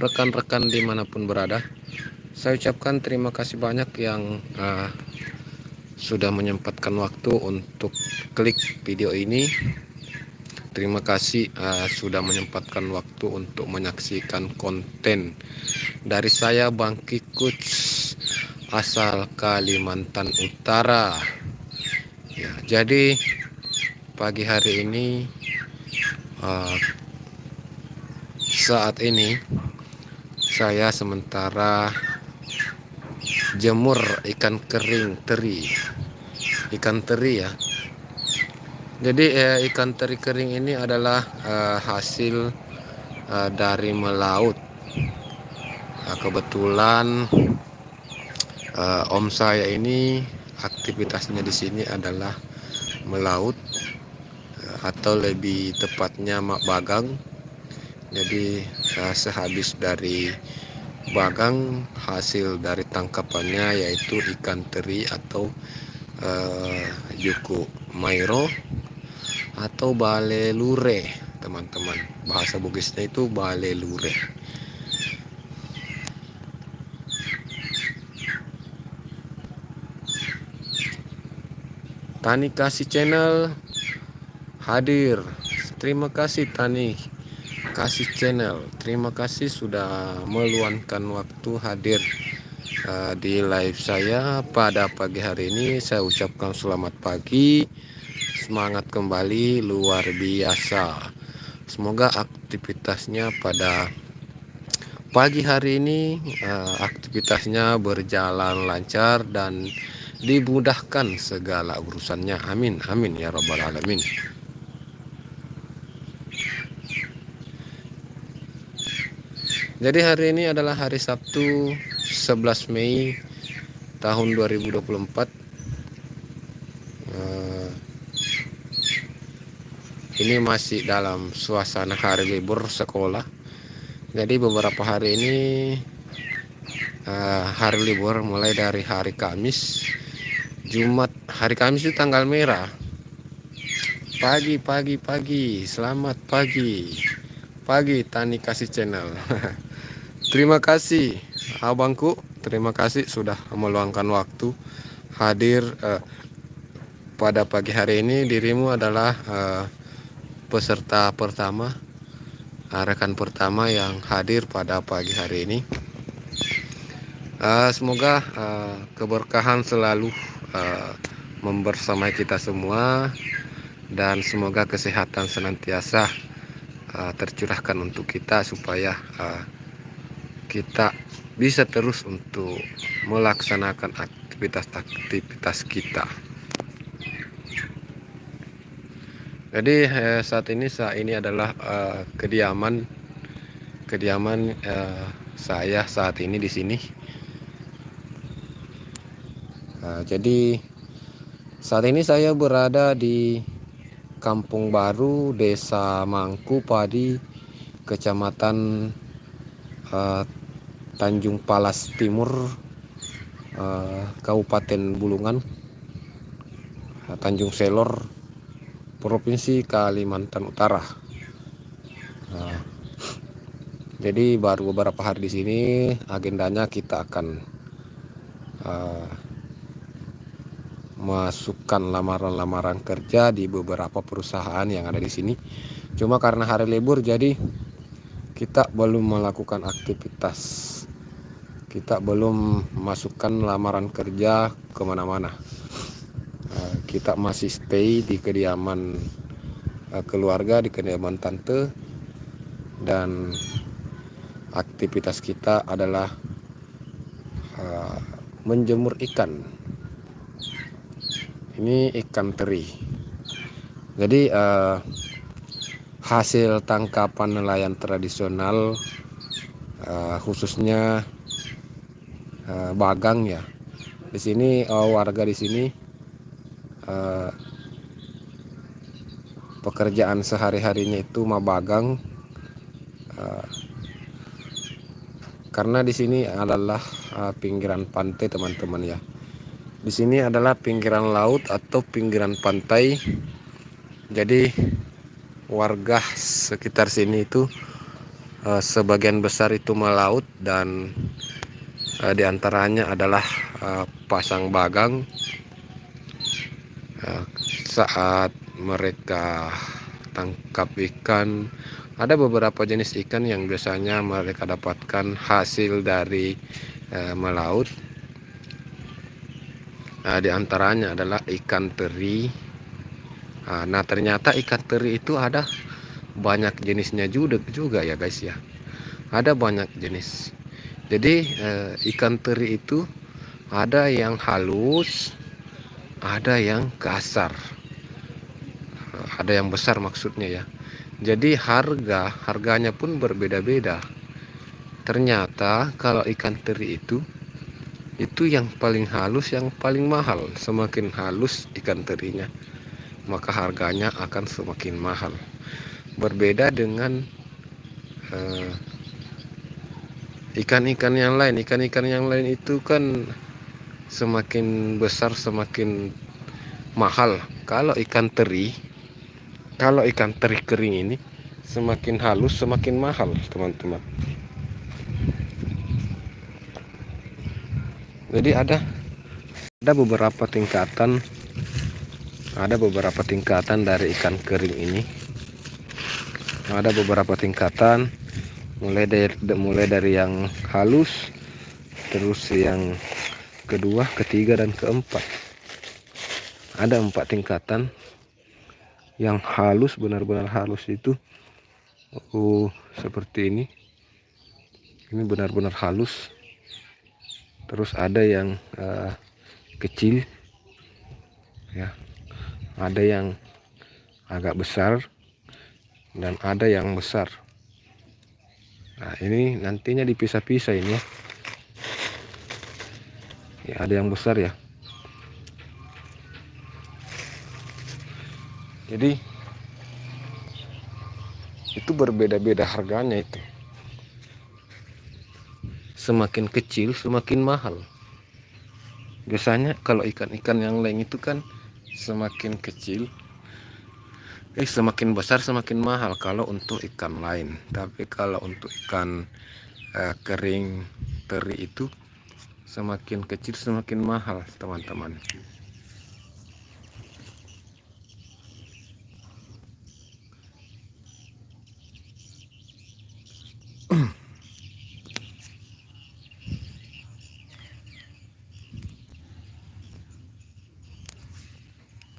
rekan-rekan dimanapun berada. Saya ucapkan terima kasih banyak yang sudah menyempatkan waktu untuk klik video ini. Terima kasih sudah menyempatkan waktu untuk menyaksikan konten dari saya, Bang Kikuts, asal Kalimantan Utara. Ya, jadi pagi hari ini saat ini saya sementara jemur ikan kering teri, ikan teri ya. Jadi ikan teri kering ini adalah hasil dari melaut. Kebetulan om saya ini aktivitasnya di sini adalah melaut, atau lebih tepatnya mak bagang. Jadi sehabis dari bagang, hasil dari tangkapannya yaitu ikan teri atau juku mairo atau bale lure, teman-teman. Bahasa Bugisnya itu bale lure. Tani Kasih Channel hadir. Terima kasih Tani Kasih Channel. Terima kasih sudah meluangkan waktu hadir di live saya pada pagi hari ini. Saya ucapkan selamat pagi, semangat kembali, luar biasa. Semoga aktivitasnya pada pagi hari ini aktivitasnya berjalan lancar dan dimudahkan segala urusannya. Amin, amin ya rabbal alamin. Jadi hari ini adalah hari Sabtu 11 Mei tahun 2024. Ini masih dalam suasana hari libur sekolah. Jadi beberapa hari ini hari libur mulai dari hari Kamis, Jumat. Hari Kamis itu tanggal merah. Pagi, selamat pagi Tani Kasih Channel. Terima kasih abangku, terima kasih sudah meluangkan waktu hadir pada pagi hari ini. Dirimu adalah peserta pertama, rekan pertama yang hadir pada pagi hari ini. Semoga keberkahan selalu membersamai kita semua, dan semoga kesehatan senantiasa tercurahkan untuk kita supaya kita bisa terus untuk melaksanakan aktivitas kita. Jadi saat ini adalah kediaman saya saat ini di sini. Jadi saat ini saya berada di Kampung Baru, Desa Mangku Padi, Kecamatan Tanjung Palas Timur, Kabupaten Bulungan, Tanjung Selor, Provinsi Kalimantan Utara. Jadi baru beberapa hari di sini, agendanya kita akan masukkan lamaran-lamaran kerja di beberapa perusahaan yang ada di sini. Cuma karena hari libur, jadi kita belum melakukan aktivitas. Kita belum masukkan lamaran kerja kemana-mana. Kita masih stay di kediaman keluarga, di kediaman tante, dan aktivitas kita adalah menjemur ikan. Ini ikan teri. Jadi hasil tangkapan nelayan tradisional, khususnya bagang ya. Di sini warga di sini pekerjaan sehari-harinya itu mabagang, karena di sini adalah pinggiran pantai, teman-teman ya. Di sini adalah pinggiran laut atau pinggiran pantai. Jadi warga sekitar sini itu sebagian besar itu melaut, dan diantaranya adalah pasang bagang saat mereka tangkap ikan. Ada beberapa jenis ikan yang biasanya mereka dapatkan hasil dari melaut. Di antaranya adalah ikan teri. Nah, ternyata ikan teri itu ada banyak jenisnya juga ya guys ya. Ada banyak jenis. Jadi ikan teri itu ada yang halus, ada yang kasar, ada yang besar maksudnya ya. Jadi harganya pun berbeda-beda. Ternyata kalau ikan teri itu yang paling halus, yang paling mahal. Semakin halus ikan terinya, maka harganya akan semakin mahal. Berbeda dengan ikan-ikan yang lain. Ikan-ikan yang lain itu kan semakin besar semakin mahal. Kalau ikan teri kering ini semakin halus semakin mahal, teman-teman. Jadi ada beberapa tingkatan, dari ikan kering ini. Ada beberapa tingkatan, mulai dari yang halus, terus yang kedua, ketiga, dan keempat. Ada 4 tingkatan. Yang halus, benar-benar halus itu seperti ini benar-benar halus. Terus ada yang kecil ya, ada yang agak besar, dan ada yang besar. Nah, ini nantinya dipisah-pisah ini ya, ada yang besar ya. Jadi itu berbeda-beda harganya itu. Semakin kecil semakin mahal. Biasanya kalau ikan-ikan yang lain itu kan semakin kecil semakin besar semakin mahal kalau untuk ikan lain. Tapi kalau untuk ikan kering teri itu semakin kecil semakin mahal, teman-teman.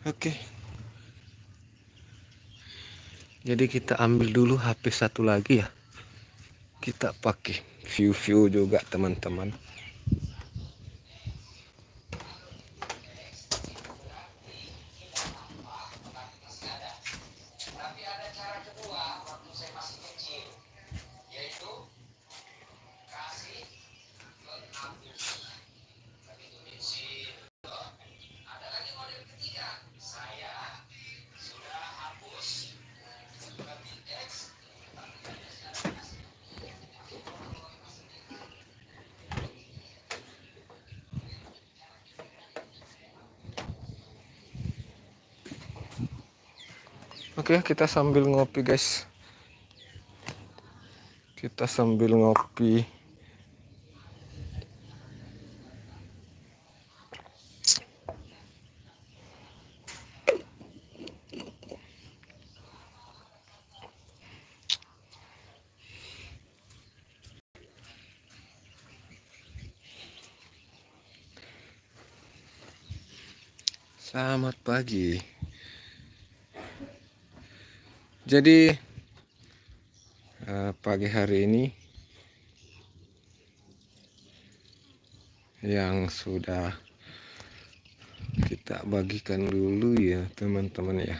Oke. Jadi kita ambil dulu HP satu lagi ya. Kita pakai view juga, teman-teman. Oke, kita sambil ngopi guys. Kita sambil ngopi. Selamat pagi. Jadi pagi hari ini yang sudah kita bagikan dulu ya, teman-teman ya.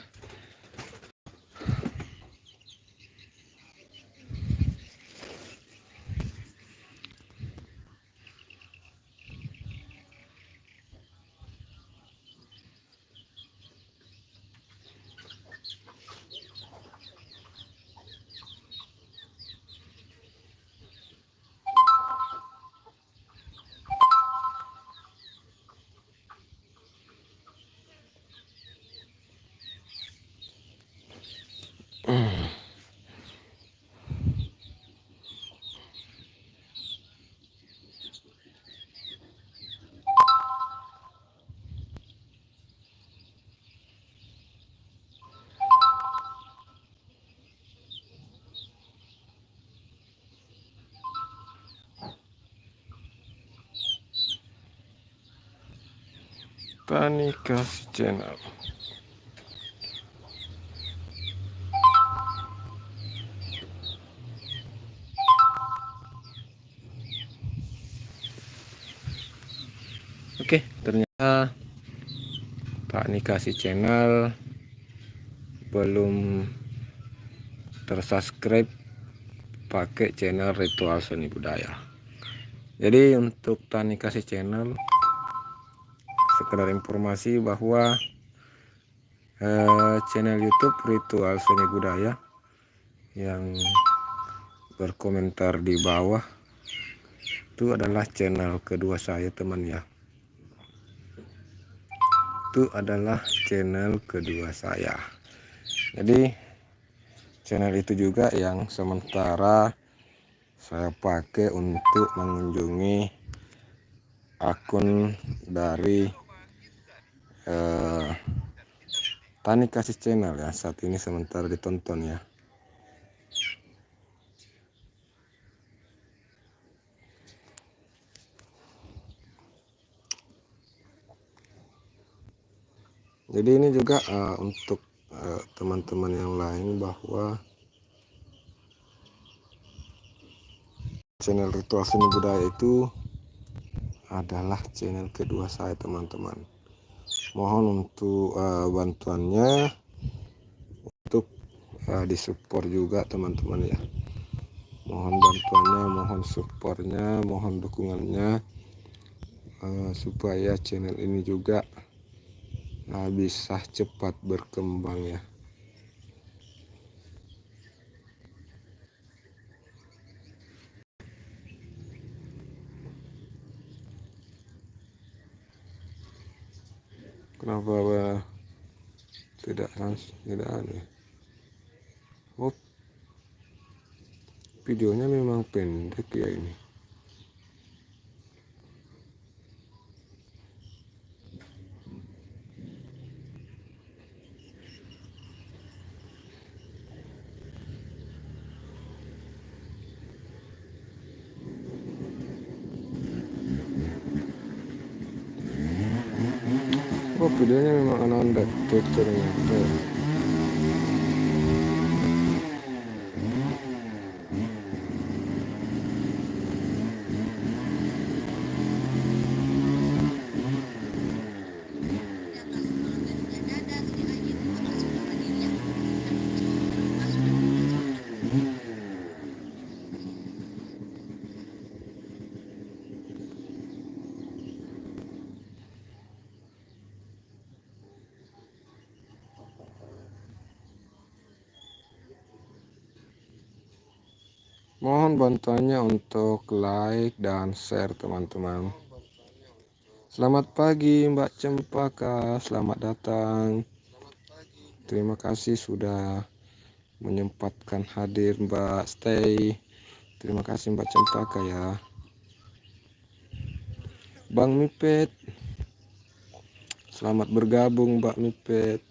Tani Kasih Channel. Oke, ternyata Tani Kasih Channel belum tersubscribe pakai channel Ritual Seni Budaya. Jadi untuk Tani Kasih Channel, sekedar informasi bahwa channel YouTube Ritual Seni Budaya yang berkomentar di bawah itu adalah channel kedua saya, teman ya. Itu adalah channel kedua saya. Jadi channel itu juga yang sementara saya pakai untuk mengunjungi akun dari Tani Kasih Channel ya, saat ini sementara ditonton ya. Jadi ini juga untuk teman-teman yang lain, bahwa channel Ritual Seni Budaya itu adalah channel kedua saya, teman-teman. Mohon untuk bantuannya, untuk disupport juga teman-teman ya. Mohon bantuannya, mohon supportnya, mohon dukungannya, supaya channel ini juga bisa cepat berkembang ya. Kenapa tidak langsung, tidak aneh? Oh, videonya memang pendek ya ini. Oh, videonya memang anak-anak ternyata. Mohon bantuannya untuk like dan share, teman-teman. Selamat pagi Mbak Cempaka, selamat datang. Terima kasih sudah menyempatkan hadir Mbak Stay. Terima kasih Mbak Cempaka ya. Bang Mipet, selamat bergabung Mbak Mipet.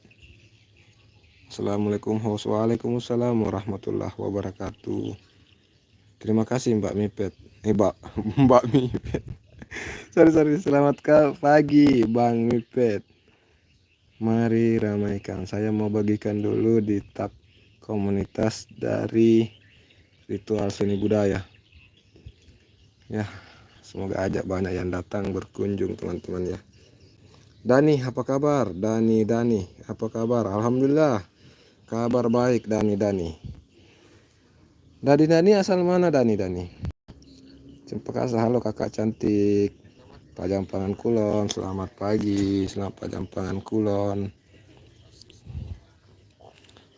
Assalamualaikum, waalaikumsalam warahmatullahi wabarakatuh. Terima kasih Mbak Mipet. Mbak Mipet. Sorry. Selamat pagi Bang Mipet. Mari ramaikan. Saya mau bagikan dulu di tab komunitas dari Ritual Seni Budaya. Ya, semoga aja banyak yang datang berkunjung, teman-teman ya. Dani, apa kabar? Dani, apa kabar? Alhamdulillah, kabar baik Dani. Dani asal mana Dani? Cempaka, halo kakak cantik. Pajampangan Kulon, selamat pagi, selamat Pajampangan Kulon.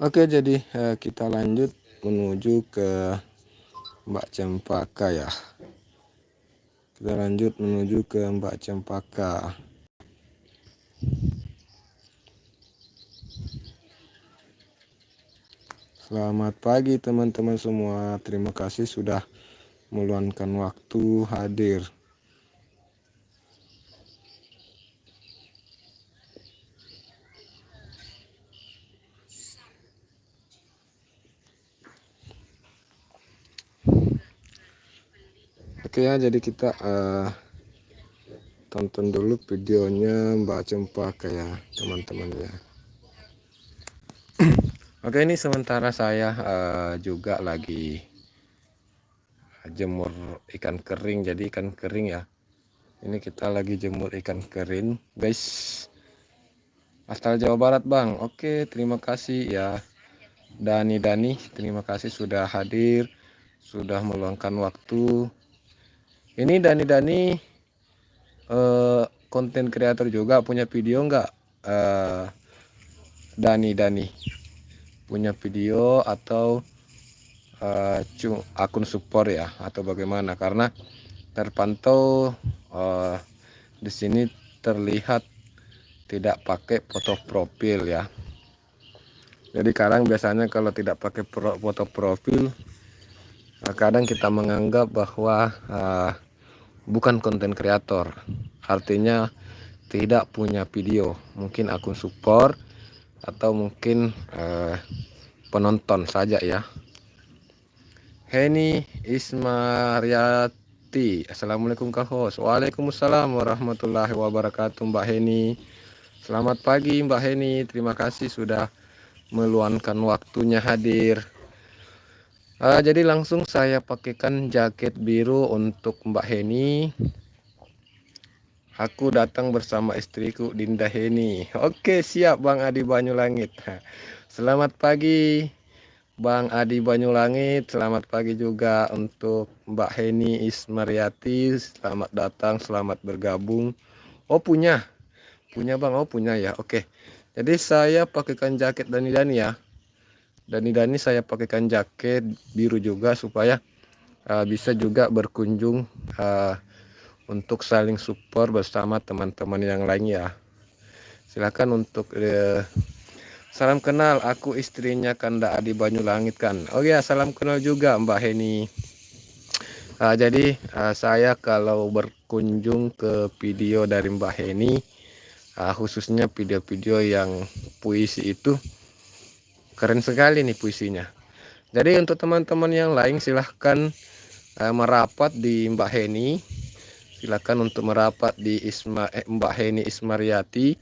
Oke, jadi kita lanjut menuju ke Mbak Cempaka ya. Kita lanjut menuju ke Mbak Cempaka. Selamat pagi teman-teman semua. Terima kasih sudah meluangkan waktu hadir. Oke ya, jadi kita tonton dulu videonya Mbak Cempaka ya teman-teman ya. Oke, ini sementara saya juga lagi jemur ikan kering. Jadi ikan kering ya, ini kita lagi jemur ikan kering guys, asal Jawa Barat Bang. Oke, terima kasih ya Dani, terima kasih sudah hadir, sudah meluangkan waktu. Ini Dani konten kreator juga, punya video nggak? Dani punya video atau akun support ya, atau bagaimana? Karena terpantau di sini terlihat tidak pakai foto profil ya. Jadi kadang biasanya kalau tidak pakai foto profil, kadang kita menganggap bahwa bukan konten kreator, artinya tidak punya video, mungkin akun support atau mungkin penonton saja ya. Heni Ismaryati, assalamualaikum Kak Host. Waalaikumsalam warahmatullahi wabarakatuh Mbak Heni. Selamat pagi Mbak Heni, terima kasih sudah meluangkan waktunya hadir. Jadi langsung saya pakaikan jaket biru untuk Mbak Heni. Aku datang bersama istriku Dinda Heni. Oke, siap Bang Adi Banyulangit. Selamat pagi Bang Adi Banyulangit. Selamat pagi juga untuk Mbak Heni Ismaryati. Selamat datang, selamat bergabung. Oh punya Bang, oh punya ya. Oke, jadi saya pakaikan jaket Dani ya. Dani saya pakaikan jaket biru juga supaya bisa juga berkunjung untuk saling support bersama teman-teman yang lain ya. Silakan untuk salam kenal, aku istrinya Kanda Adi Banyulangit kan. Oh ya, salam kenal juga Mbak Heni. Jadi saya kalau berkunjung ke video dari Mbak Heni, khususnya video-video yang puisi itu keren sekali nih puisinya. Jadi untuk teman-teman yang lain silahkan merapat di Mbak Heni. Silakan untuk merapat di Mbak Heni Ismaryati.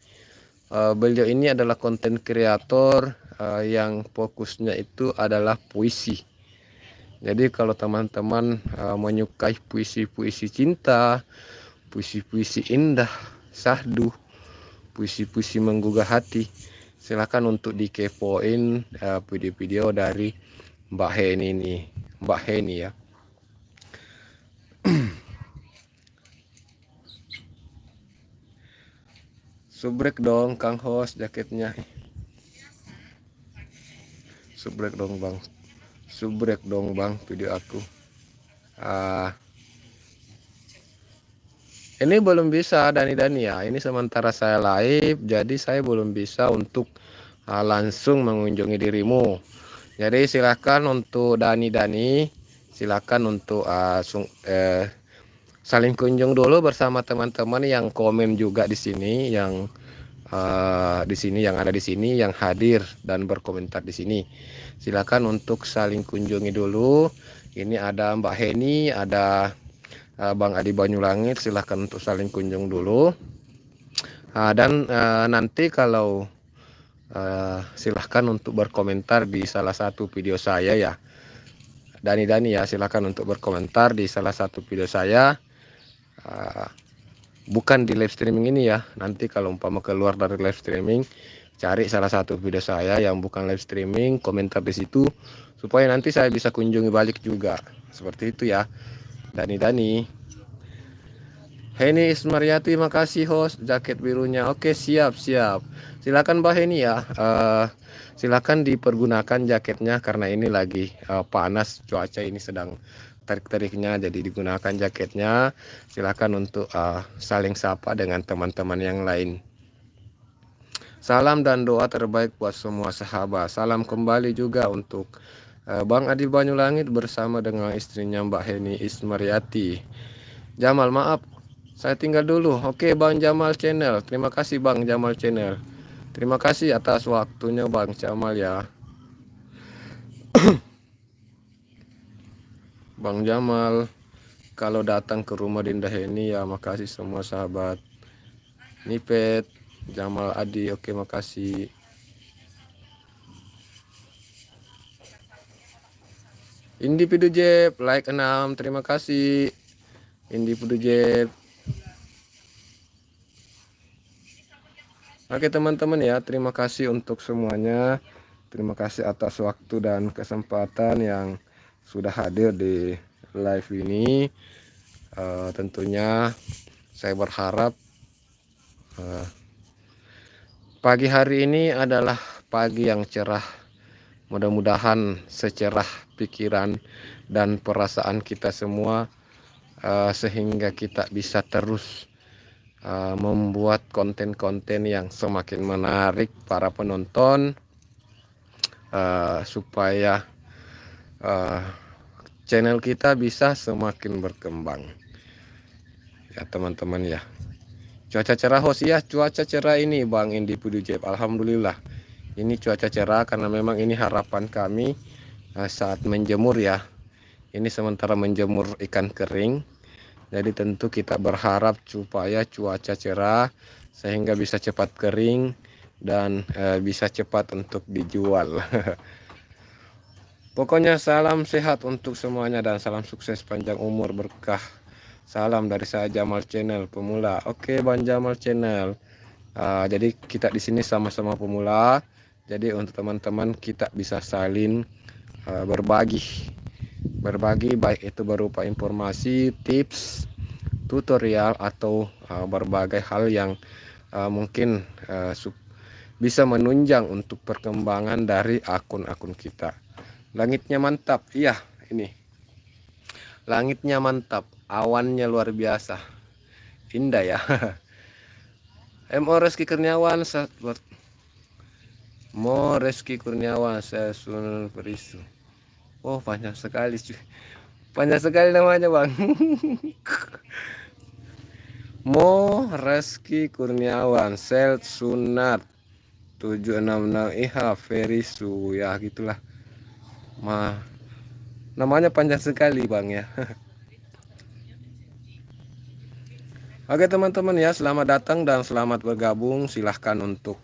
Beliau ini adalah konten kreator yang fokusnya itu adalah puisi. Jadi kalau teman-teman menyukai puisi-puisi cinta, puisi-puisi indah, syahdu, puisi-puisi menggugah hati, silakan untuk dikepoin video-video dari Mbak Heni ini, Mbak Heni ya. Subrek dong Kang Host jaketnya. Subrek dong Bang. Subrek dong Bang video aku. Ini belum bisa Dani ya. Ini sementara saya live, jadi saya belum bisa untuk langsung mengunjungi dirimu. Jadi silakan untuk Dani, silakan untuk saling kunjung dulu bersama teman-teman yang komen juga di sini, yang yang ada di sini, yang hadir dan berkomentar di sini. Silakan untuk saling kunjungi dulu. Ini ada Mbak Heni, ada Bang Adi Banyulangit. Silakan untuk saling kunjung dulu. Dan nanti kalau silahkan untuk berkomentar di salah satu video saya ya. Dani ya, silakan untuk berkomentar di salah satu video saya. Bukan di live streaming ini ya. Nanti kalau umpama keluar dari live streaming, cari salah satu video saya yang bukan live streaming, komentar di situ supaya nanti saya bisa kunjungi balik juga. Seperti itu ya. Dani. Heni Ismaryati, makasih host jaket birunya. Oke, siap. Silakan Mbak Heni ya. Silakan dipergunakan jaketnya karena ini lagi panas, cuaca ini sedang terik-teriknya, jadi digunakan jaketnya. Silakan untuk saling sapa dengan teman-teman yang lain. Salam dan doa terbaik buat semua sahabat. Salam kembali juga untuk Bang Adi Banyulangit bersama dengan istrinya Mbak Heni Ismaryati. Jamal, maaf saya tinggal dulu. Oke Bang Jamal channel, terima kasih Bang Jamal channel. Terima kasih atas waktunya Bang Jamal ya. Bang Jamal, kalau datang ke rumah Dinda Heni ya. Makasih semua sahabat. Nipet, Jamal Adi, oke makasih. Indi Pidujep, like 6, terima kasih. Indi Pidujep. Oke teman-teman ya, terima kasih untuk semuanya. Terima kasih atas waktu dan kesempatan yang sudah hadir di live ini. Tentunya saya berharap pagi hari ini adalah pagi yang cerah. Mudah-mudahan secerah pikiran dan perasaan kita semua, sehingga kita bisa terus membuat konten-konten yang semakin menarik para penonton, supaya channel kita bisa semakin berkembang ya teman-teman ya. Cuaca cerah host ya, cuaca cerah ini Bang Indi Pudujep, alhamdulillah ini cuaca cerah karena memang ini harapan kami saat menjemur ya. Ini sementara menjemur ikan kering, jadi tentu kita berharap supaya cuaca cerah sehingga bisa cepat kering dan bisa cepat untuk dijual. Pokoknya salam sehat untuk semuanya dan salam sukses, panjang umur, berkah. Salam dari saya Jamal Channel Pemula. Oke Bang Jamal Channel. Jadi kita di sini sama-sama pemula. Jadi untuk teman-teman kita bisa saling berbagi baik itu berupa informasi, tips, tutorial atau berbagai hal yang mungkin bisa menunjang untuk perkembangan dari akun-akun kita. Langitnya mantap, iya ini langitnya mantap, awannya luar biasa, indah ya. Reski Kurniawan, Reski Kurniawan, saya Sunul Perisu. Oh panjang sekali cuy, panjang sekali namanya Bang. Reski Kurniawan, Sel Sunat 766 IH Ferisu ya gitulah. Namanya panjang sekali Bang ya. Oke teman-teman ya, selamat datang dan selamat bergabung. Silahkan untuk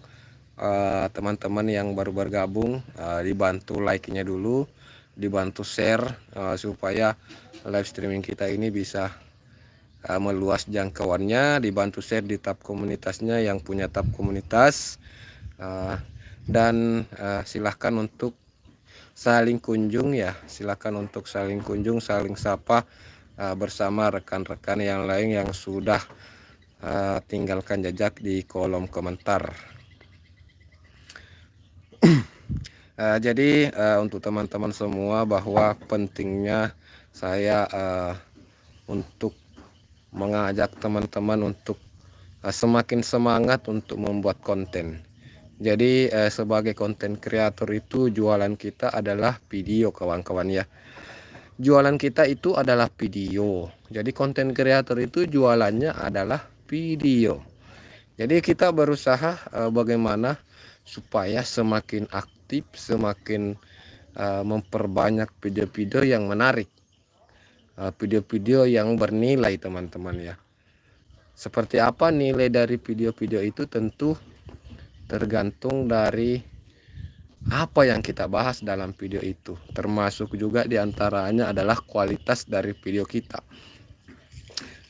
teman-teman yang baru bergabung, dibantu like-nya dulu, dibantu share supaya live streaming kita ini bisa meluas jangkauannya, dibantu share di tab komunitasnya yang punya tab komunitas, dan silahkan untuk saling kunjung ya, silakan untuk saling kunjung, saling sapa bersama rekan-rekan yang lain yang sudah tinggalkan jejak di kolom komentar. Jadi untuk teman-teman semua, bahwa pentingnya saya untuk mengajak teman-teman untuk semakin semangat untuk membuat konten. Jadi sebagai konten kreator itu jualan kita adalah video kawan-kawan ya. Jualan kita itu adalah video. Jadi konten kreator itu jualannya adalah video. Jadi kita berusaha bagaimana supaya semakin aktif, semakin memperbanyak video-video yang menarik, video-video yang bernilai teman-teman ya. Seperti apa nilai dari video-video itu tentu tergantung dari apa yang kita bahas dalam video itu, termasuk juga diantaranya adalah kualitas dari video kita.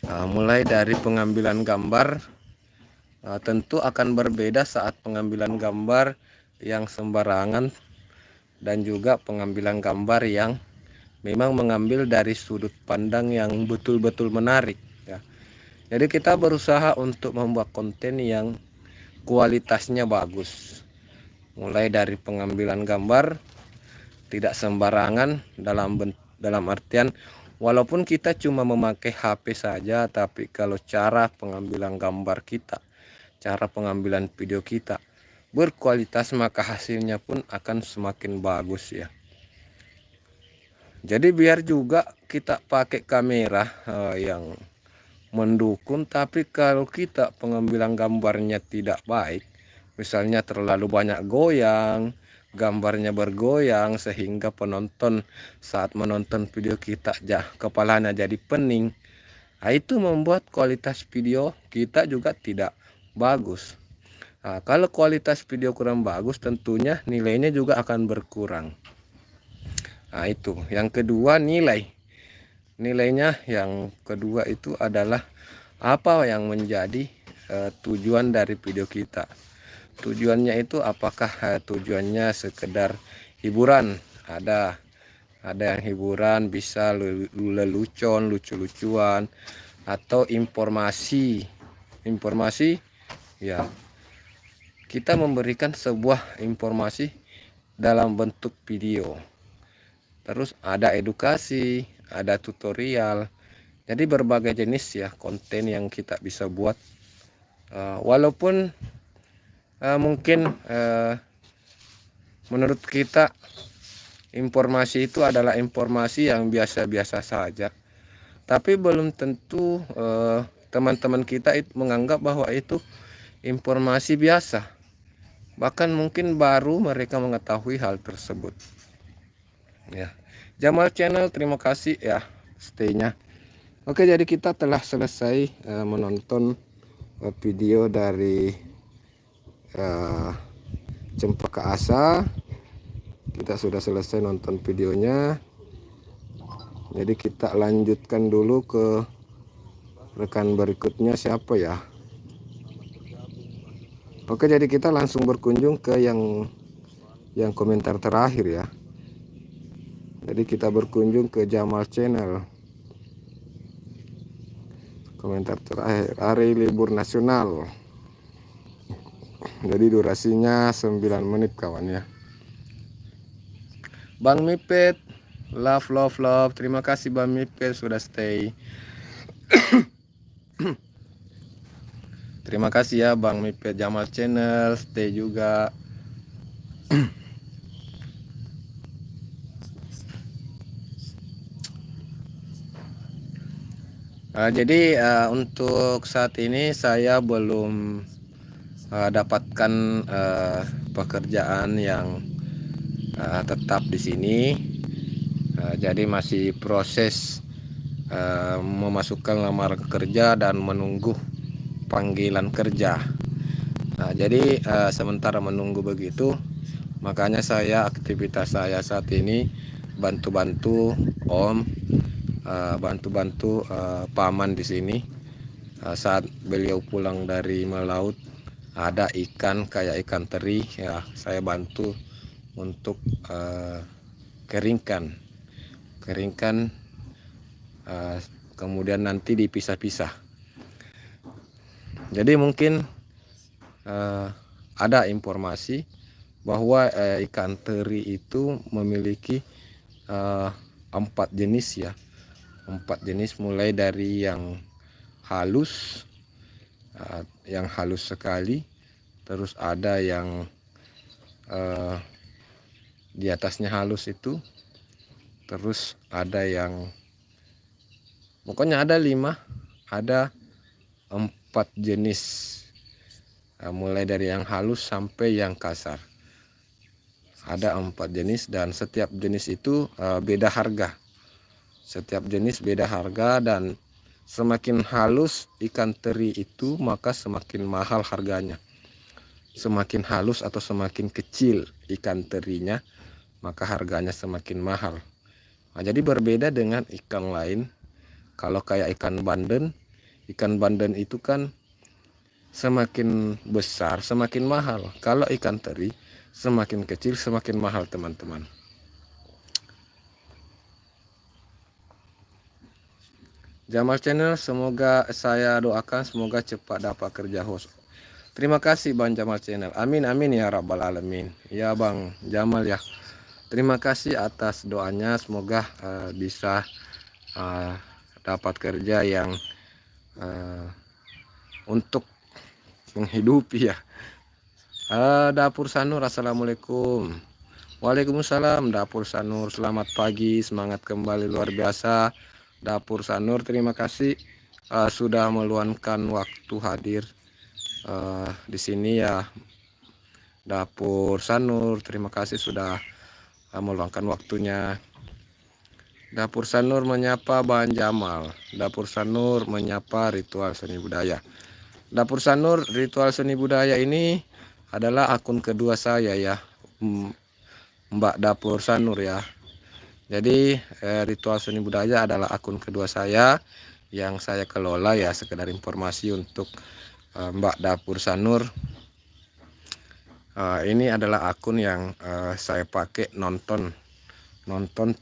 Mulai dari pengambilan gambar, tentu akan berbeda saat pengambilan gambar yang sembarangan dan juga pengambilan gambar yang memang mengambil dari sudut pandang yang betul-betul menarik ya. Jadi kita berusaha untuk membuat konten yang kualitasnya bagus, mulai dari pengambilan gambar tidak sembarangan, dalam artian walaupun kita cuma memakai HP saja, tapi kalau cara pengambilan gambar kita, cara pengambilan video kita berkualitas, maka hasilnya pun akan semakin bagus ya. Jadi biar juga kita pakai kamera yang mendukung, tapi kalau kita pengambilan gambarnya tidak baik, misalnya terlalu banyak goyang, gambarnya bergoyang sehingga penonton saat menonton video kita kepalanya jadi pening. Nah, itu membuat kualitas video kita juga tidak bagus. Nah, kalau kualitas video kurang bagus, tentunya nilainya juga akan berkurang. Nah, itu yang kedua, nilainya yang kedua itu adalah apa yang menjadi tujuan dari video kita. Tujuannya itu apakah tujuannya sekedar hiburan? Ada yang hiburan, bisa lelucon, lucu-lucuan, atau informasi ya, kita memberikan sebuah informasi dalam bentuk video. Terus ada edukasi, ada tutorial. Jadi berbagai jenis ya konten yang kita bisa buat. Walaupun mungkin menurut kita informasi itu adalah informasi yang biasa-biasa saja, tapi belum tentu teman-teman kita itu menganggap bahwa itu informasi biasa. Bahkan mungkin baru mereka mengetahui hal tersebut. Ya, Jamal Channel, terima kasih ya stay-nya. Oke, jadi kita telah selesai menonton video dari Cempaka Asa. Kita sudah selesai nonton videonya. Jadi kita lanjutkan dulu ke rekan berikutnya, siapa ya? Oke, jadi kita langsung berkunjung ke yang komentar terakhir ya. Jadi kita berkunjung ke Jamal Channel. Komentar terakhir, hari libur nasional. Jadi durasinya 9 menit kawan ya. Bang Mipet, love. Terima kasih Bang Mipet sudah stay. Terima kasih ya Bang Mipet, Jamal Channel stay juga. Jadi untuk saat ini saya belum dapatkan pekerjaan yang tetap di sini. Jadi masih proses memasukkan lamaran kerja dan menunggu panggilan kerja. Jadi sementara menunggu begitu, makanya aktivitas saya saat ini bantu-bantu Om, bantu-bantu paman di sini. Saat beliau pulang dari melaut, ada ikan kayak ikan teri ya, saya bantu untuk keringkan, kemudian nanti dipisah-pisah. Jadi mungkin ada informasi bahwa ikan teri itu memiliki 4 jenis ya, 4 jenis, mulai dari yang halus, sekali, terus ada yang di atasnya halus itu, terus ada yang pokoknya ada 4 jenis, mulai dari yang halus sampai yang kasar. Ada 4 jenis dan setiap jenis itu beda harga. Setiap jenis beda harga, dan semakin halus ikan teri itu maka semakin mahal harganya. Semakin halus atau semakin kecil ikan terinya maka harganya semakin mahal. Jadi berbeda dengan ikan lain. Kalau kayak ikan banden itu kan semakin besar semakin mahal. Kalau ikan teri semakin kecil semakin mahal teman-teman. Jamal Channel, semoga saya doakan semoga cepat dapat kerja host. Terima kasih Bang Jamal Channel. Amin ya rabbal alamin. Ya Bang Jamal ya. Terima kasih atas doanya, semoga bisa dapat kerja yang untuk menghidupi ya. Dapur Sanur, assalamualaikum. Waalaikumsalam Dapur Sanur, selamat pagi, semangat kembali luar biasa. Dapur Sanur, terima kasih sudah meluangkan waktu hadir di sini ya. Dapur Sanur, terima kasih sudah meluangkan waktunya. Dapur Sanur menyapa Bang Jamal. Dapur Sanur menyapa Ritual Seni Budaya. Dapur Sanur Ritual Seni Budaya ini adalah akun kedua saya ya, Mbak Dapur Sanur ya. Jadi Ritual Seni Budaya adalah akun kedua saya yang saya kelola ya, sekedar informasi untuk Mbak Dapur Sanur. Ini adalah akun yang saya pakai nonton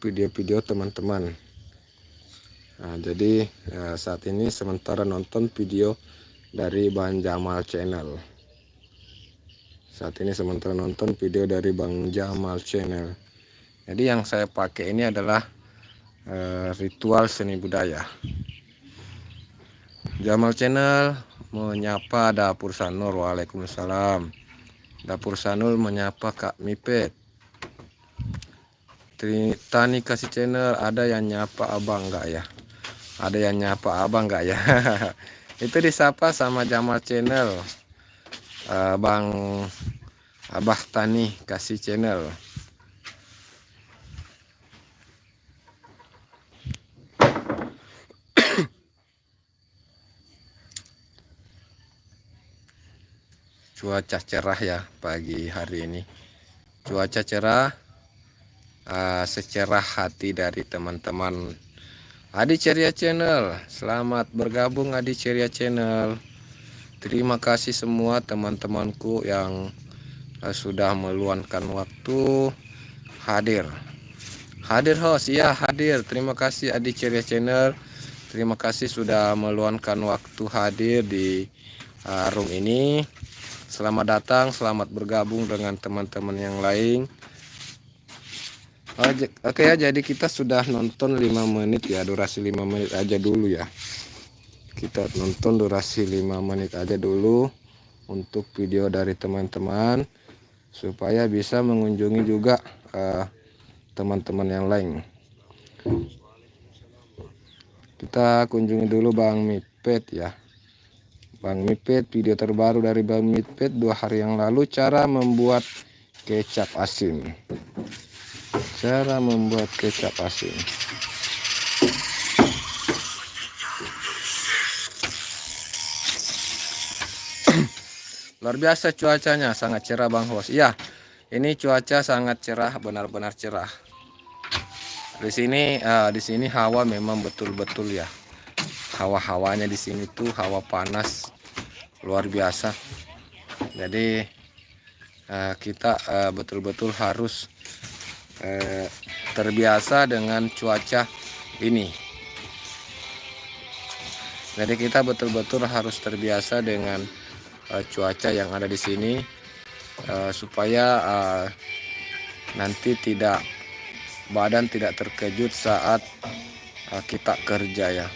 video-video teman-teman. Nah, jadi saat ini sementara nonton video dari Bang Jamal Channel. Saat ini sementara nonton video dari Bang Jamal Channel. Jadi yang saya pakai ini adalah Ritual Seni Budaya. Jamal Channel menyapa Dapur Sanur. Waalaikumsalam. Dapur Sanur menyapa Kak Mipet. Tani Kasih Channel, ada yang nyapa abang enggak ya? Ada yang nyapa abang enggak ya? Itu disapa sama Jamal Channel, Bang Abah Tani Kasih Channel. Cuaca cerah ya pagi hari ini. Cuaca cerah, secerah hati dari teman-teman Adi Ceria Channel. Selamat bergabung Adi Ceria Channel. Terima kasih semua teman-temanku yang sudah meluangkan waktu hadir host ya, hadir. Terima kasih Adi Ceria Channel. Terima kasih sudah meluangkan waktu hadir di room ini. Selamat datang, selamat bergabung dengan teman-teman yang lain. Oke ya, jadi kita sudah nonton 5 menit ya, durasi 5 menit aja dulu ya. Kita nonton durasi 5 menit aja dulu untuk video dari teman-teman, supaya bisa mengunjungi juga teman-teman yang lain. Kita kunjungi dulu Bang Mipet ya. Bang Mipet, video terbaru dari Bang Mipet 2 hari yang lalu, cara membuat kecap asin. Cara membuat kecap asin. Luar biasa cuacanya, sangat cerah Bang Host. Ya, ini cuaca sangat cerah, benar-benar cerah. Di sini hawa memang betul-betul ya. Hawa-hawanya di sini tuh hawa panas luar biasa. Jadi kita betul-betul harus terbiasa dengan cuaca ini. Jadi kita betul-betul harus terbiasa dengan cuaca yang ada di sini, supaya nanti badan tidak terkejut saat kita kerja ya.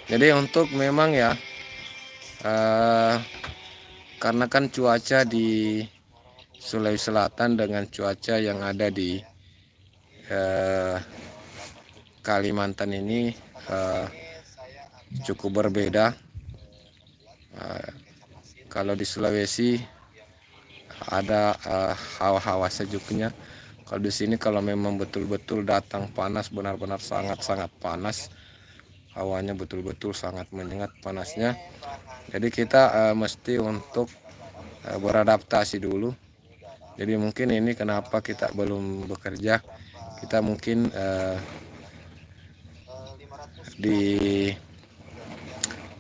Jadi untuk memang ya, karena kan cuaca di Sulawesi Selatan dengan cuaca yang ada di Kalimantan ini cukup berbeda. Kalau di Sulawesi ada hawa-hawa sejuknya. Kalau di sini kalau memang betul-betul datang panas, benar-benar sangat-sangat panas. Hawanya betul-betul sangat menyengat panasnya. Jadi kita mesti untuk beradaptasi dulu. Jadi mungkin ini kenapa kita belum bekerja. Kita mungkin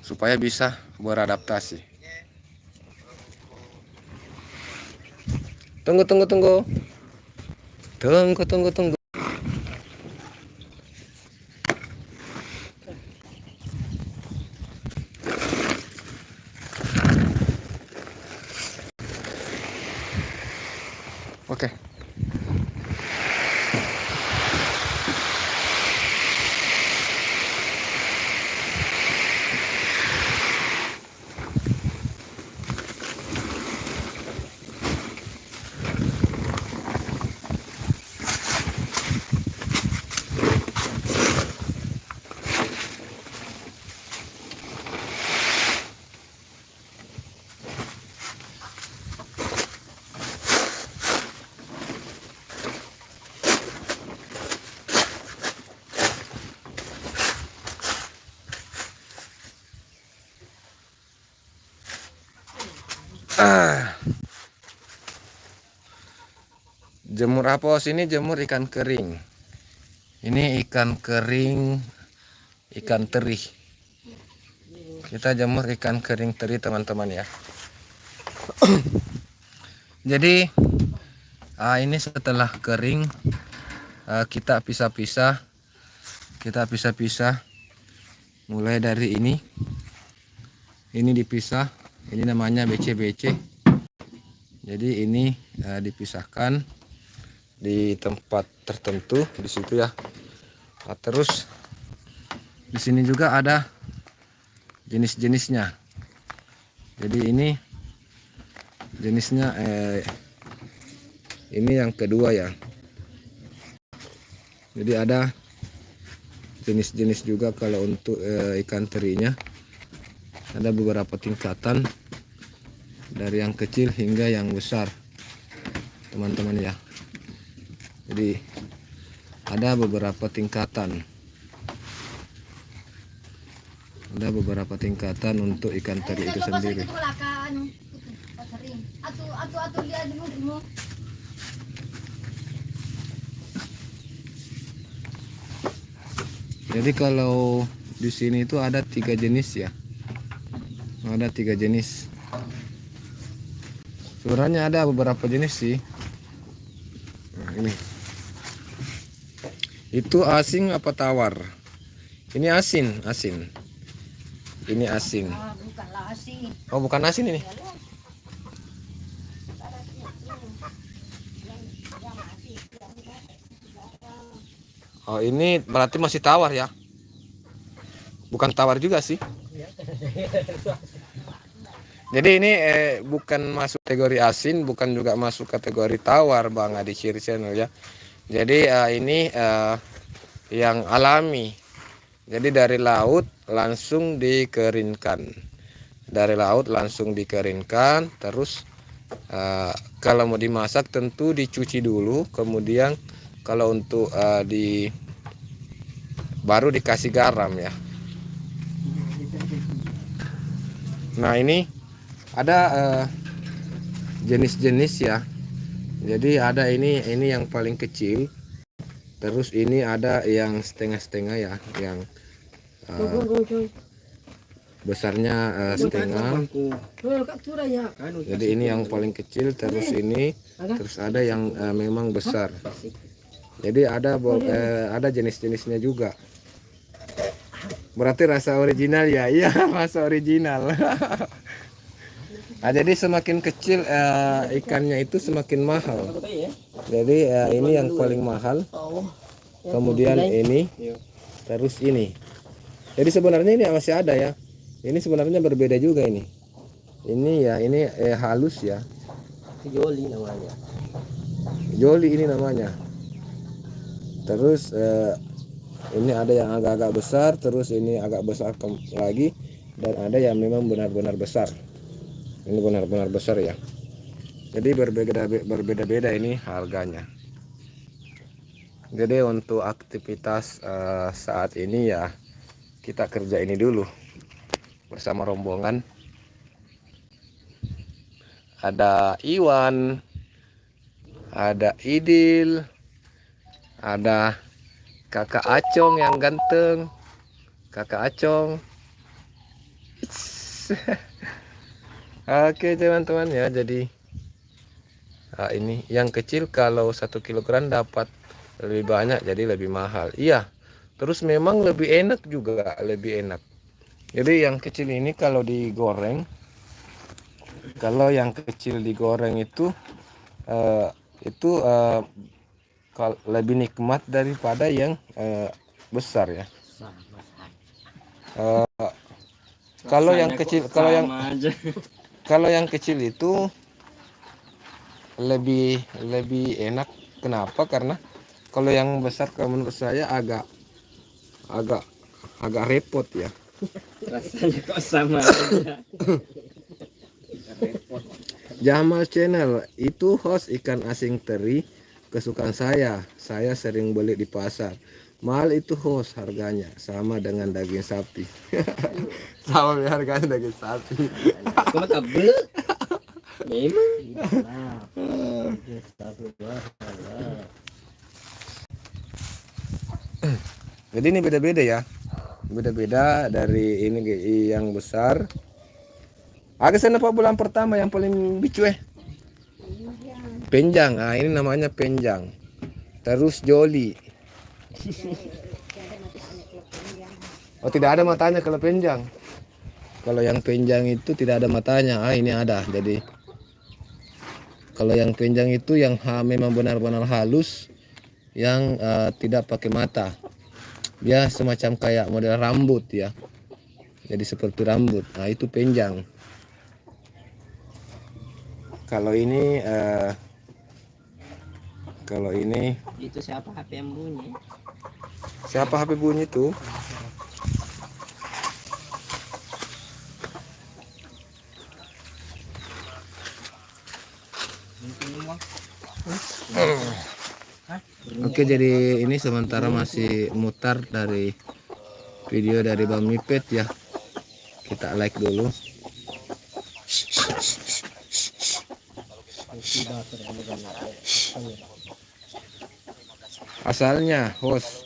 supaya bisa beradaptasi. Tunggu. Oke. Ah, jemur apa sini? Jemur ikan kering. Ini ikan kering, ikan teri. Kita jemur ikan kering teri teman-teman ya. Jadi ini setelah kering kita pisah-pisah. Mulai dari ini dipisah. Ini namanya BC-BC. Jadi ini dipisahkan di tempat tertentu di situ ya. Nah, terus di sini juga ada jenis-jenisnya. Jadi ini jenisnya ini yang kedua ya. Jadi ada jenis-jenis juga kalau untuk ikan terinya. Ada beberapa tingkatan dari yang kecil hingga yang besar, teman-teman ya. Jadi ada beberapa tingkatan. Ada beberapa tingkatan untuk ikan teri itu sendiri. Jadi kalau di sini itu ada 3 jenis ya. Ada 3 jenis. Sebenarnya ada beberapa jenis sih. Nah, ini. Itu asing apa tawar? Ini asin. Ini asin. Oh, bukan asin ini. Oh, ini berarti masih tawar ya? Bukan tawar juga sih. Jadi ini bukan masuk kategori asin, bukan juga masuk kategori tawar Bang Adi Ciri Channel ya. Jadi ini yang alami. Jadi dari laut langsung dikeringkan. Terus kalau mau dimasak tentu dicuci dulu, kemudian kalau untuk baru dikasih garam ya. Nah, ini ada jenis-jenis ya. Jadi ada ini yang paling kecil. Terus ini ada yang setengah-setengah ya, yang besarnya setengah. Jadi ini yang paling kecil, terus ini, terus ada yang memang besar. Jadi ada jenis-jenisnya juga. Berarti rasa original ya? Iya, rasa original. Nah, jadi semakin kecil ikannya itu semakin mahal. Jadi ini yang paling mahal. Kemudian ini, terus ini. Jadi sebenarnya ini masih ada ya. Ini sebenarnya berbeda juga ini. Ini ya, ini halus ya. Joli namanya. Joli ini namanya. Terus ini ada yang agak-agak besar, terus ini agak besar lagi, dan ada yang memang benar-benar besar. Ini benar-benar besar ya. Jadi berbeda-beda ini harganya. Jadi untuk aktivitas saat ini ya kita kerja ini dulu bersama rombongan. Ada Iwan, ada Idil, ada Kakak Acong yang ganteng, Kakak Acong. Oke teman-teman ya, jadi ini yang kecil kalau 1 kilogram dapat lebih banyak, jadi lebih mahal. Iya, terus memang lebih enak juga, lebih enak. Jadi yang kecil ini kalau digoreng, itu lebih nikmat daripada yang besar ya. Kalau yang kecil itu lebih enak. Kenapa? Karena kalau yang besar menurut saya agak repot ya. Rasanya kok sama aja. Jamal Channel itu host ikan asing teri kesukaan saya. Saya sering beli di pasar. Mahal itu host, harganya sama dengan daging sapi. Sama harganya daging sapi. Memang itulah. Astagfirullah. Jadi ini beda-beda ya, beda-beda dari ini GI yang besar. Agak sana Pak bulan pertama yang paling bicu penjang. Ah ini namanya penjang. Terus joli. Oh tidak ada matanya kalau penjang. Kalau yang penjang itu tidak ada matanya. Ah ini ada. Jadi kalau yang penjang itu yang memang benar-benar halus, yang tidak pakai mata. Dia semacam kayak model rambut ya. Jadi seperti rambut. Nah itu penjang. Kalau ini Itu siapa HP yang bunyi? siapa HP bunyi tuh? Oke, jadi ini sementara masih mutar dari video dari Bang Mipet ya. Kita like dulu. Asalnya host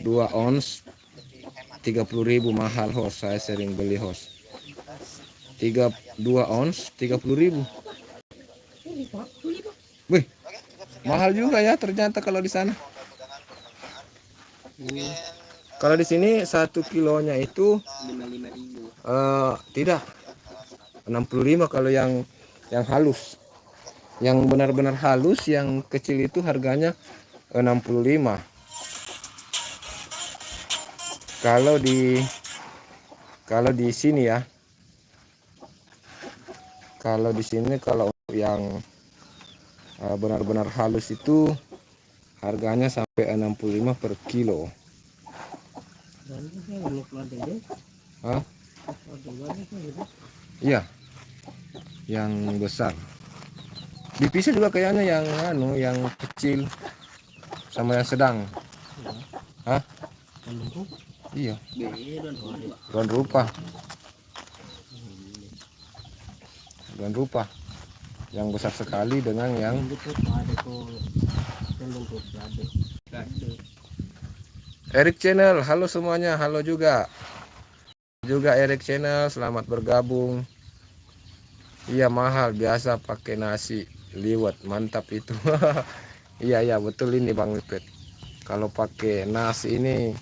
2 ons 30.000 mahal host. Saya sering beli host 2 ons 30.000. Wih, mahal juga ya ternyata kalau di sana. Kalau di sini 1 kilonya itu 55.000. tidak 65 kalau yang halus. Yang benar-benar halus, yang kecil itu harganya 65. Kalau di sini ya. Kalau di sini kalau yang benar-benar halus itu harganya sampai 65 per kilo. Hah? Iya. Yang besar. Dipisah juga kayaknya yang kecil sama yang sedang. Hah? Iya. Tuan rupa. Yang besar sekali dengan yang Eric Channel. Halo semuanya, halo juga Eric Channel, selamat bergabung. Iya mahal, biasa pakai nasi liwet, mantap itu. Iya betul ini Bang Mipet. Kalau pakai nasi ini,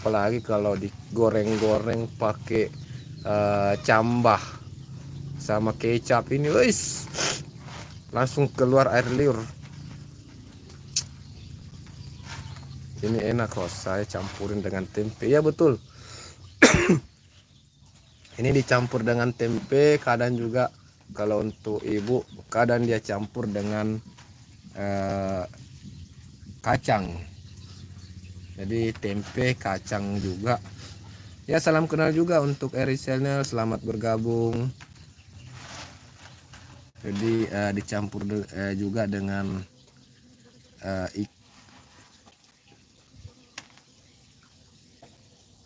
apalagi kalau digoreng-goreng pakai cambah sama kecap ini, wis langsung keluar air liur. Ini enak host, saya campurin dengan tempe. Ya betul. Ini dicampur dengan tempe, kadang juga kalau untuk ibu kadang dia campur dengan kacang. Jadi tempe kacang juga. Ya salam kenal juga untuk Eric Channel, selamat bergabung. Jadi dicampur juga dengan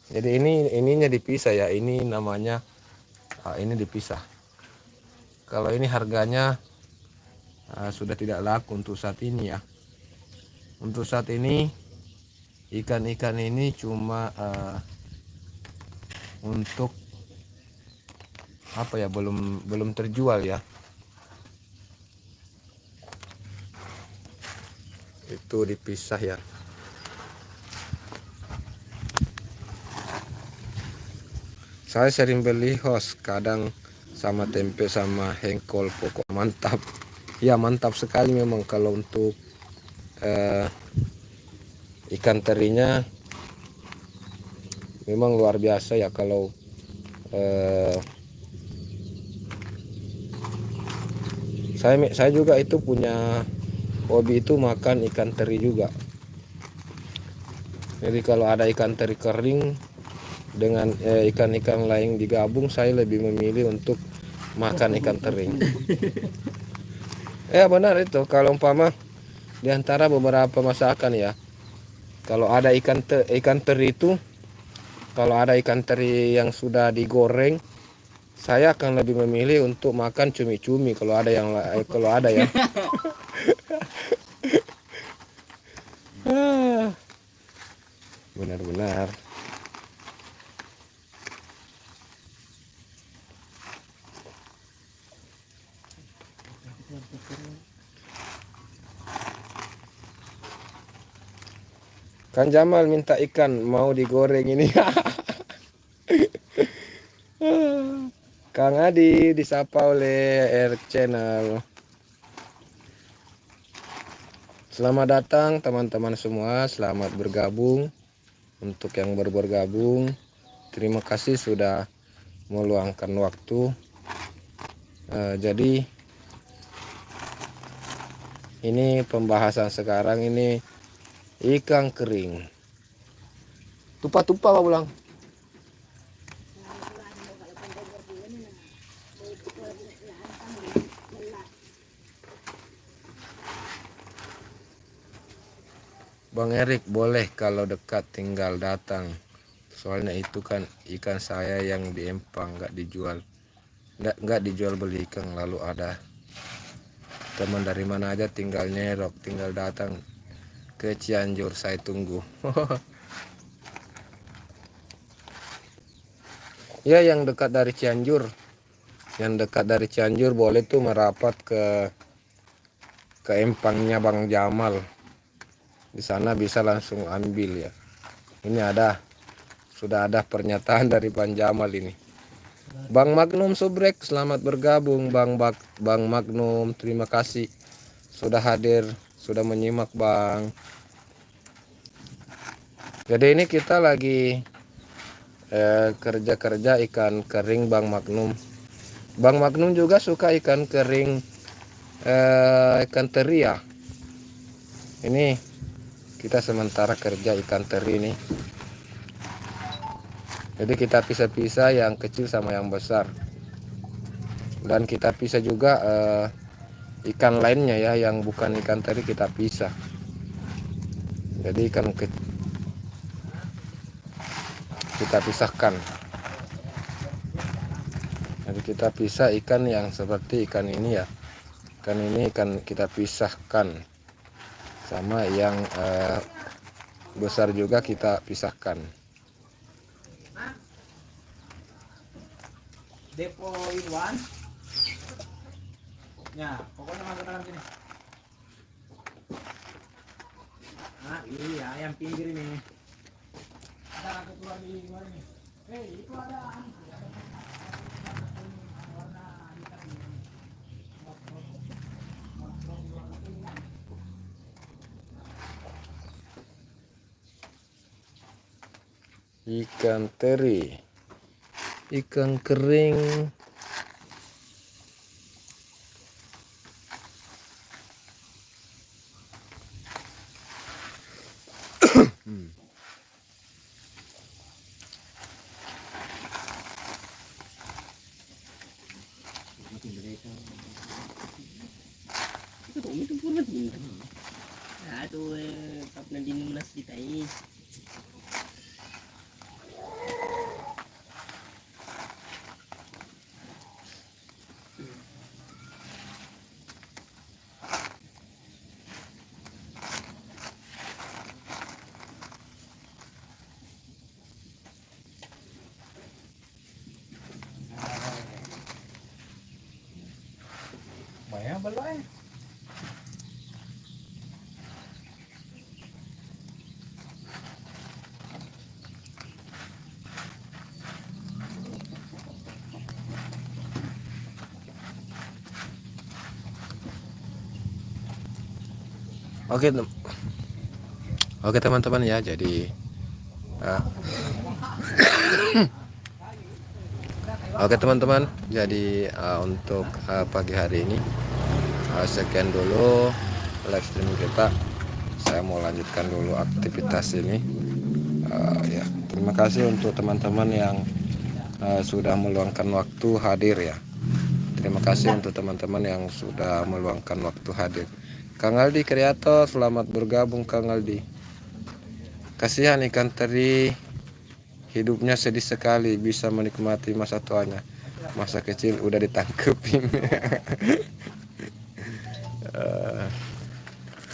jadi ininya dipisah ya. Ini namanya ini dipisah. Kalau ini harganya sudah tidak laku untuk saat ini ya. Untuk saat ini ikan-ikan ini cuma untuk apa ya, belum terjual ya. Itu dipisah ya. Saya sering beli host, kadang sama tempe sama hengkol, pokok mantap. Ya mantap sekali memang kalau untuk ikan terinya memang luar biasa ya. Kalau saya juga itu punya hobi itu makan ikan teri juga. Jadi kalau ada ikan teri kering dengan ikan-ikan lain digabung, saya lebih memilih untuk makan ikan teri. Ya benar itu, kalau umpama di antara beberapa masakan ya, kalau ada ikan teri itu, kalau ada ikan teri yang sudah digoreng Saya akan lebih memilih untuk makan cumi-cumi kalau ada yang kalau ada ya. Benar-benar. Kang Jamal minta ikan mau digoreng ini. Kang Adi disapa oleh Air Channel. Selamat datang teman-teman semua, selamat bergabung. Untuk yang baru bergabung, terima kasih sudah meluangkan waktu. Jadi ini pembahasan sekarang ini ikan kering. Tupa-tupa Pak Bulang. Bang Erik, boleh kalau dekat tinggal datang. Soalnya itu kan ikan saya yang di Empang nggak dijual. Nggak dijual beli ikan, lalu ada teman dari mana aja tinggal nyerok, tinggal datang ke Cianjur, saya tunggu. Ya, yang dekat dari Cianjur. Yang dekat dari Cianjur boleh tuh merapat ke Empangnya Bang Jamal. Di sana bisa langsung ambil ya. Ini sudah ada pernyataan dari Bang Jamal ini. Bang Magnum Subrek, selamat bergabung Bang Magnum, terima kasih sudah hadir, sudah menyimak Bang. Jadi ini kita lagi kerja ikan kering Bang Magnum. Bang Magnum juga suka ikan kering, ikan teri ya. Ini kita sementara kerja ikan teri ini. Jadi kita pisah-pisah yang kecil sama yang besar. Dan kita pisah juga ikan lainnya ya, yang bukan ikan teri kita pisah. Jadi ikan kita pisahkan. Jadi kita pisah ikan yang seperti ikan ini ya. Ikan ini kita pisahkan. Sama yang besar juga kita pisahkan. Depo in one. Ya, pokoknya masuk dalam sini. Nah, iya, yang pinggir ini. Ada aku keluar di luar ini. Itu ada. Ikan teri, ikan kering. Itu pun penting. Aduh, pap na din mo kita eh. Banyak balai. Oke teman-teman ya, jadi oke teman-teman, jadi untuk pagi hari ini sekian dulu live streaming kita. Saya mau lanjutkan dulu aktivitas ini. Ya, terima kasih untuk teman-teman yang sudah meluangkan waktu hadir ya. Terima kasih untuk teman-teman yang sudah meluangkan waktu hadir. Kang Aldi Kreator, selamat bergabung Kang Aldi. Kasihan ikan teri, hidupnya sedih sekali, bisa menikmati masa tuanya. masa kecil udah ditangkepin.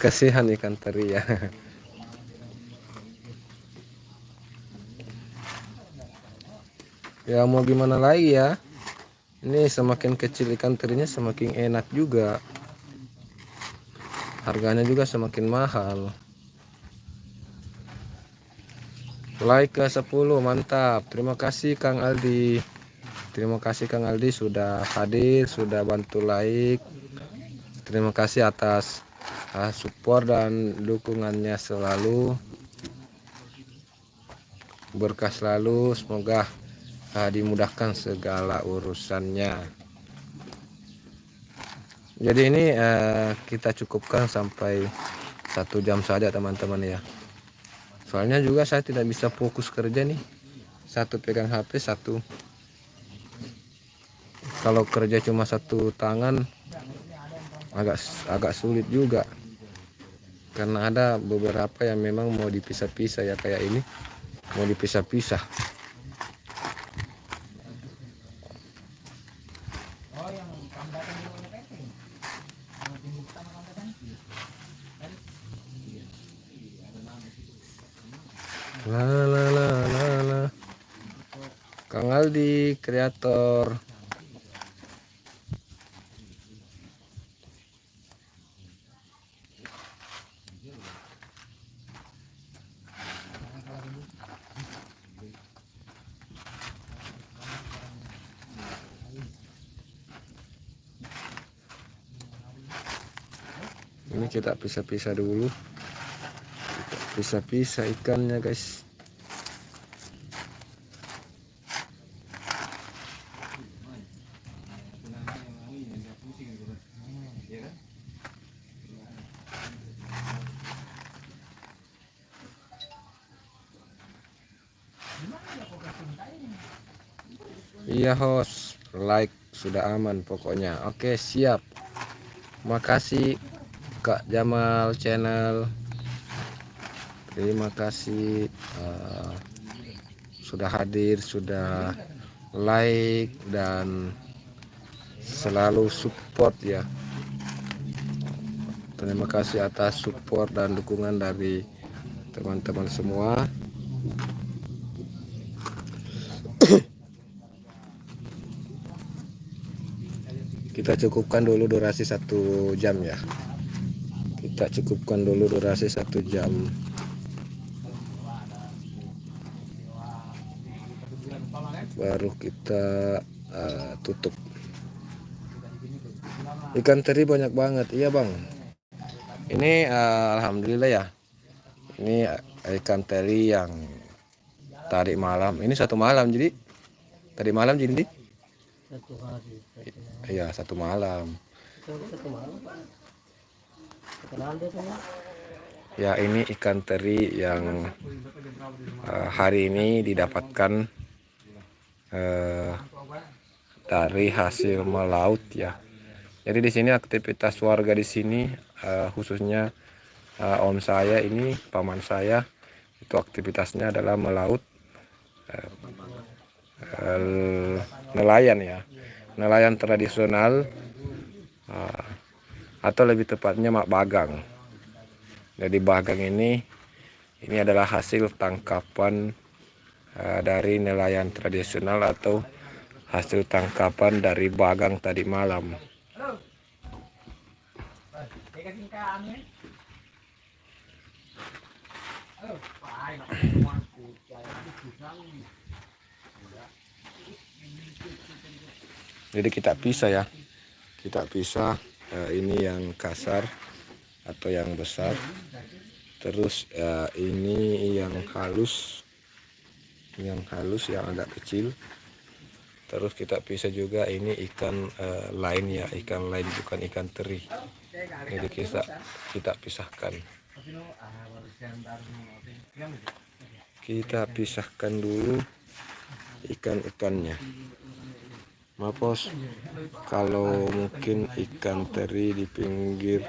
Kasihan ikan teri ya. Ya mau gimana lagi ya, ini semakin kecil ikan terinya semakin enak juga, harganya juga semakin mahal. Like ke 10, mantap. Terima kasih Kang Aldi. Terima kasih Kang Aldi sudah hadir, sudah bantu like. Terima kasih atas support dan dukungannya selalu. Berkah selalu, semoga dimudahkan segala urusannya. Jadi ini kita cukupkan sampai 1 jam saja teman-teman ya. Soalnya juga saya tidak bisa fokus kerja nih. Satu pegang HP, satu. Kalau kerja cuma satu tangan agak sulit juga. Karena ada beberapa yang memang mau dipisah-pisah ya, kayak ini mau dipisah-pisah. La la la la la. Kang Aldi kreator. Ini kita pisah-pisah dulu. Pisah-pisah ikannya guys. Iya host, like sudah aman pokoknya. Oke siap. Makasih Kak Jamal channel. Terima kasih sudah hadir, sudah like dan selalu support ya. Terima kasih atas support dan dukungan dari teman-teman semua. Kita cukupkan dulu durasi 1 jam ya. Kita cukupkan dulu durasi 1 jam. Baru kita tutup. Ikan teri banyak banget, iya bang. Ini alhamdulillah ya. Ini ikan teri yang tadi malam. Ini 1 malam, jadi tadi malam jadi 1 hari. iya 1 malam. 1 malam. Kenal dia semua. Ya ini ikan teri yang hari ini didapatkan dari hasil melaut ya. Jadi di sini aktivitas warga di sini khususnya om saya ini, paman saya, itu aktivitasnya adalah melaut, nelayan ya, nelayan tradisional atau lebih tepatnya mak bagang. Jadi bagang ini adalah hasil tangkapan dari nelayan tradisional atau hasil tangkapan dari bagang tadi malam. Jadi kita pisah ya, kita pisah ini yang kasar atau yang besar, terus ini yang halus yang agak kecil. Terus kita pisah juga ini ikan lain ya, ikan lain bukan ikan teri. Jadi kita pisahkan. Kita pisahkan dulu ikan-ikannya. Mapos, kalau mungkin ikan teri di pinggir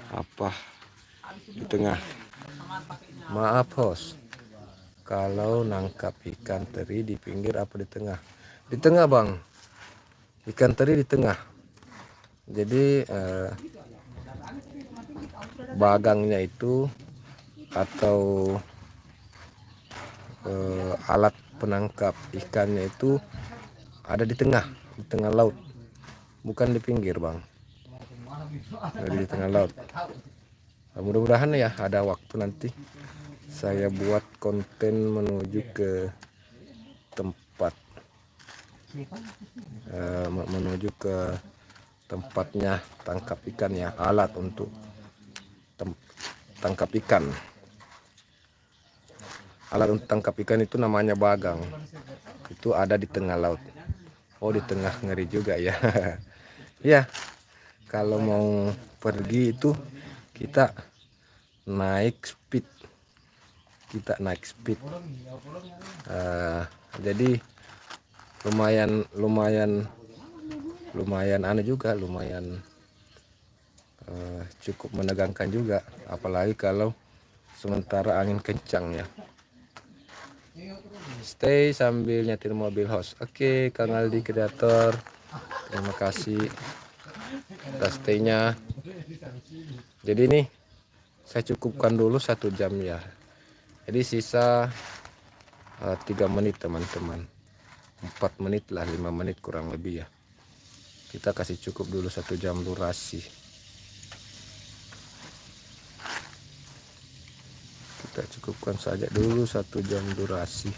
apa di tengah. Maaf host, kalau nangkap ikan teri di pinggir apa di tengah? Di tengah bang. ikan teri di tengah. Jadi bagangnya itu atau alat penangkap ikannya itu ada di tengah laut, bukan di pinggir bang, jadi di tengah laut. Mudah-mudahan ya ada waktu nanti saya buat konten menuju ke tempat menuju ke tempatnya tangkap ikan ya, alat untuk tangkap ikan. Alat untuk tangkap ikan itu namanya bagang, itu ada di tengah laut. Oh, di tengah, ngeri juga ya. Ya, kalau mau pergi itu kita naik speed, jadi lumayan aneh juga, lumayan cukup menegangkan juga, apalagi kalau sementara angin kencang ya. Stay sambil nyetir mobil host. Oke, Kang Aldi kreator, terima kasih atas stay-nya. Jadi nih saya cukupkan dulu 1 jam ya, jadi sisa 3 menit teman-teman, 4 menit lah, 5 menit kurang lebih ya. Kita kasih cukup dulu 1 jam durasi. Kita cukupkan saja dulu 1 jam durasi.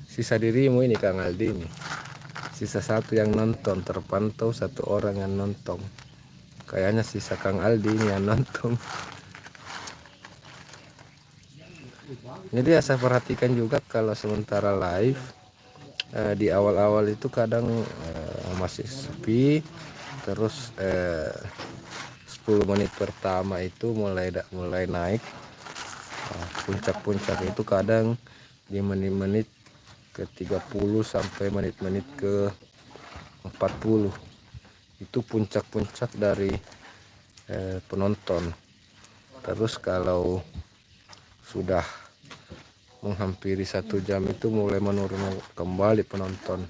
Sisa dirimu ini Kang Aldi ini. Sisa 1 yang nonton, terpantau 1 orang yang nonton. Kayaknya sisa Kang Aldi ini yang nonton. Jadi ya saya perhatikan juga kalau sementara live di awal-awal itu kadang masih sepi, terus 10 menit pertama itu mulai naik. Puncak-puncak itu kadang di menit-menit ke 30 sampai menit-menit ke 40. Itu puncak-puncak dari penonton. Terus kalau sudah menghampiri 1 jam itu mulai menurun kembali penonton.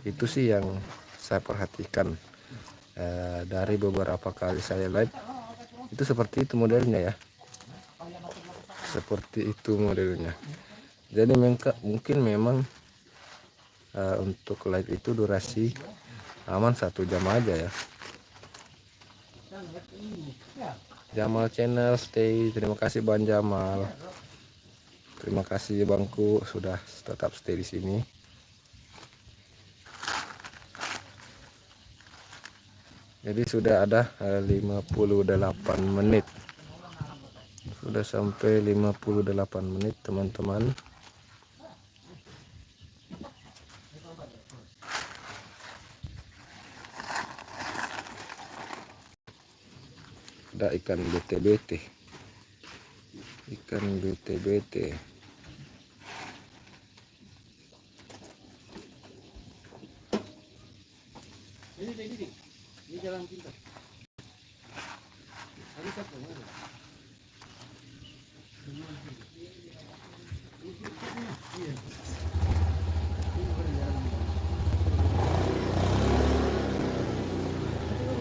Itu sih yang saya perhatikan dari beberapa kali saya live. Itu seperti itu modelnya ya, seperti itu modelnya. Jadi mungkin memang untuk live itu durasi aman 1 jam aja ya. Jamal channel stay, terima kasih Bang Jamal. Terima kasih Bangku sudah tetap stay di sini. Jadi sudah ada 58 menit. Sudah sampai 58 menit teman-teman. Ada ikan bete-bete. Ikan bete-bete. Ini jalan pintas.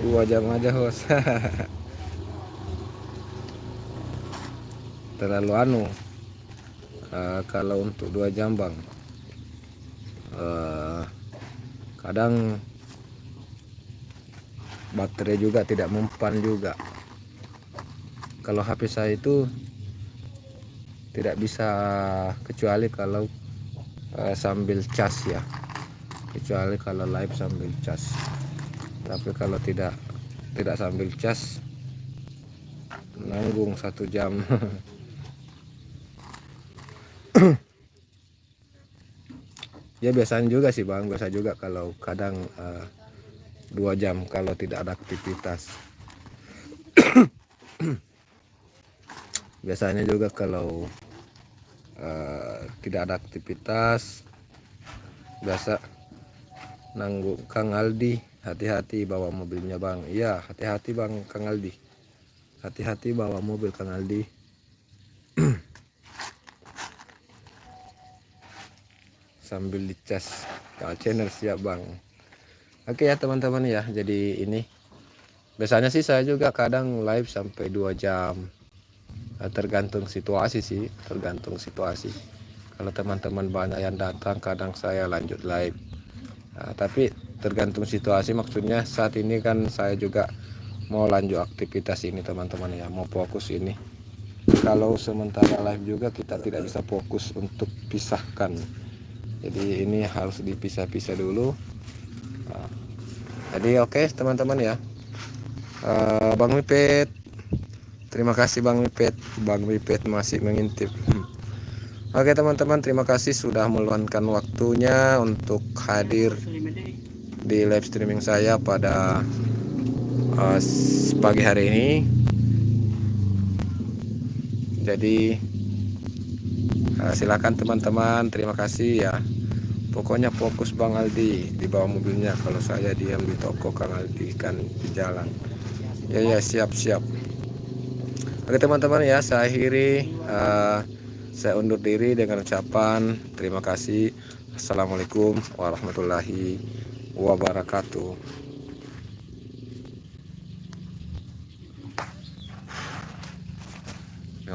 Dua jam aja host. Terlalu anu kalau untuk 2 jam bang, kadang baterai juga tidak mempan juga. Kalau HP saya itu tidak bisa kecuali kalau sambil cas ya, kecuali kalau live sambil cas. Tapi kalau tidak sambil cas, nanggung 1 jam. Ya biasanya juga sih bang, biasa juga kalau kadang 2 jam kalau tidak ada aktivitas. Biasanya juga kalau tidak ada aktivitas, biasa nanggung Kang Aldi, hati-hati bawa mobilnya bang. Iya, hati-hati bang Kang Aldi, hati-hati bawa mobil Kang Aldi. Sambil dicas channel, siap bang. Oke ya teman-teman ya, jadi ini biasanya sih saya juga kadang live sampai 2 jam, tergantung situasi sih, tergantung situasi. Kalau teman-teman banyak yang datang kadang saya lanjut live. Tapi tergantung situasi, maksudnya saat ini kan saya juga mau lanjut aktivitas ini teman-teman ya, mau fokus ini. Kalau sementara live juga kita tidak bisa fokus untuk pisahkan, jadi ini harus dipisah-pisah dulu. Jadi oke teman-teman ya, Bang Mipet, terima kasih Bang Mipet. Bang Mipet masih mengintip. Oke teman-teman, terima kasih sudah meluangkan waktunya untuk hadir di live streaming saya pada pagi hari ini. Jadi silakan teman-teman, terima kasih ya. Pokoknya fokus Bang Aldi di bawah mobilnya, kalau saya diam di toko Kang Aldi kan di jalan. Ya siap. Oke teman-teman ya, saya akhiri, saya undur diri dengan ucapan terima kasih. Assalamualaikum warahmatullahi wabarakatuh.